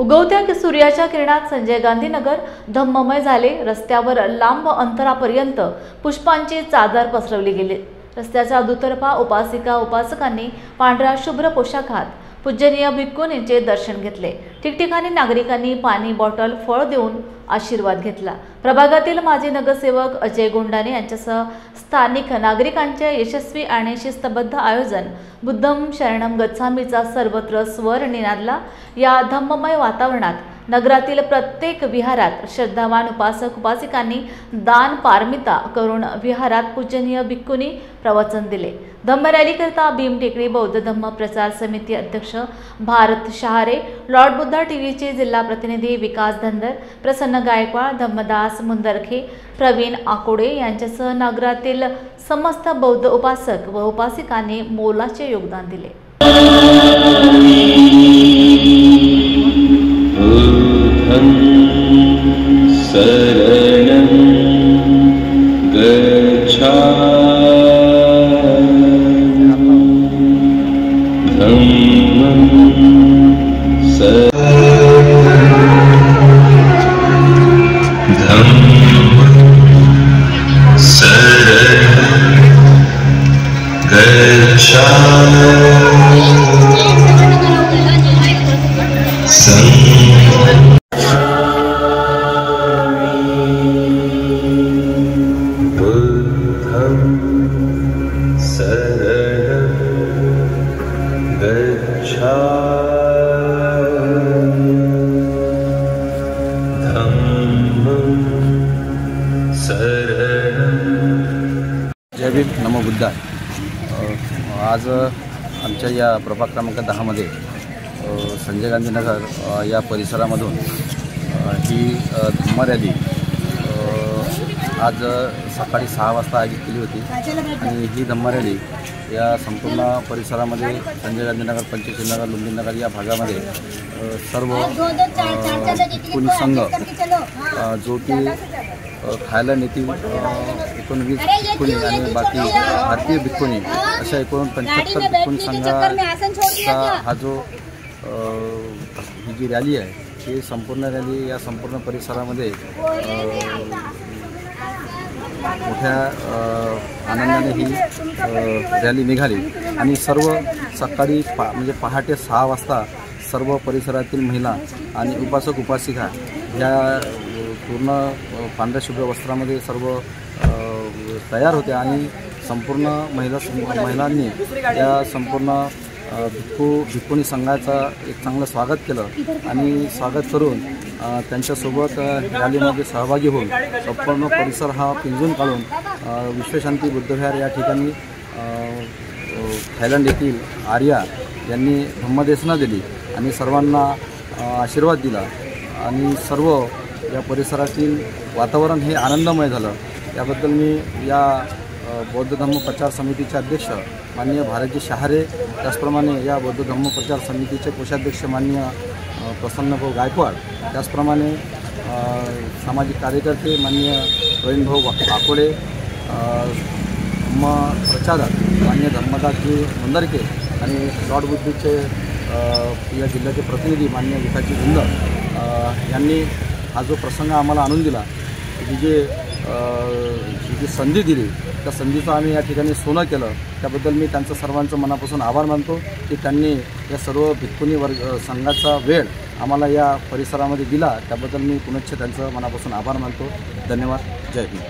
उगवत्या सूर्याच्या किरणात संजय गांधी नगर धम्ममय झाले। रस्त्यावर लांब अंतरापर्यंत पुष्पांची चादर पसरवली गेली। रस्त्याच्या दुतर्फा उपासिका उपासकांनी पांढऱ्या शुभ्र पोशाखात पूजनीय भिक्खूंचे दर्शन घेतले। ठिकठिकाणी नागरिकांनी पाणी बॉटल फळ देऊन आशीर्वाद घेतला। प्रभागातील माजी नगरसेवक अजय गोंडाने यांच्यासह स्थानिक नागरिकांचे यशस्वी आणि शिस्तबद्ध आयोजन बुद्धम शरणम गच्छामीचा सर्वत्र स्वर निनादला। या धम्ममय वातावरणात नगरातील प्रत्येक विहारात श्रद्धावान उपासक उपासिकांनी दान पारमिता करून विहारात पूजनीय भिक्खूंनी प्रवचन दिले। धम्म रॅली करता भीम टेकडी बौद्ध धम्म प्रचार समिती अध्यक्ष भारत शहारे, लॉर्ड बुद्धा टीव्हीचे जिल्हा प्रतिनिधी विकास धंदर, प्रसन्न गायकवाड, धम्मदास मुंदरखे, प्रवीण आकोडे यांच्यासह नगरातील समस्त बौद्ध उपासक व उपासिकांनी मोलाचे योगदान दिले। शरणं गच्छामि धम्मं जय भीम, नमो बुद्धा। आज आमच्या या प्रभाग क्रमांक 10 मध्ये संजय गांधी नगर या परिसरामधून ही धम्म रॅली आज सकाळी 6 वाजता आयोजित केली होती आणि ही धम्म रॅली या संपूर्ण परिसरामध्ये संजय गांधी नगर, पंचशील नगर, लुंबिनी नगर या भागामध्ये सर्व भिक्खूंनी संघ जो की खायला नेतील 19 भिक्खूंनी आणि बाकी भारतीय भिक्खूंनी अशा 49 भिक्खूंनी संघाचा हा जो ही जी रॅली आहे ही संपूर्ण रॅली या संपूर्ण परिसरामध्ये मोठ्या आनंदाने ही रॅली निघाली आणि सर्व सकाळी म्हणजे पहाटे 6 वाजता सर्व परिसरातील महिला आणि उपासक उपासिका ह्या पूर्ण पांढऱ्या शुभ्र वस्त्रामध्ये सर्व तयार होत्या आणि संपूर्ण महिलांनी या संपूर्ण भिक्खूंनी संघाचा एक चांगलं स्वागत केलं आणि स्वागत करून त्यांच्यासोबत रॅलीमध्ये सहभागी होऊन संपूर्ण परिसर हा पिंजून काढून विश्वशांती बुद्धविहार या ठिकाणी थायलंड येथील आर्या यांनी धम्मदेशना दिली आणि सर्वांना आशीर्वाद दिला आणि सर्व या परिसरातील वातावरण हे आनंदमय झालं। याबद्दल मी या बौद्ध धम्म प्रचार समितीचे अध्यक्ष माननीय भारतजी शहारे, त्याचप्रमाणे या बौद्ध धम्म प्रचार समितीचे कोषाध्यक्ष माननीय प्रसन्न गायकवाड, त्याचप्रमाणे सामाजिक कार्यकर्ते माननीय प्रवीण आकोडे, धम्म प्रचारक माननीय धम्मदासजी मुंदरखे आणि लॉर्ड बुद्धीचे या जिल्ह्याचे प्रतिनिधी माननीय विकासजी धंदर यांनी हा जो प्रसंग आम्हाला आणून दिला, जी संधी दिली त्या संधीचं आम्ही या ठिकाणी सोनं केलं, त्याबद्दल मी त्यांचं सर्वांचं मनापासून आभार मानतो की त्यांनी या सर्व भिक्खूंनी संघाचा वेळ आम्हाला या परिसरामध्ये दिला। त्याबद्दल मी पुनश्च त्यांचं मनापासून आभार मानतो। धन्यवाद। जय हिंद।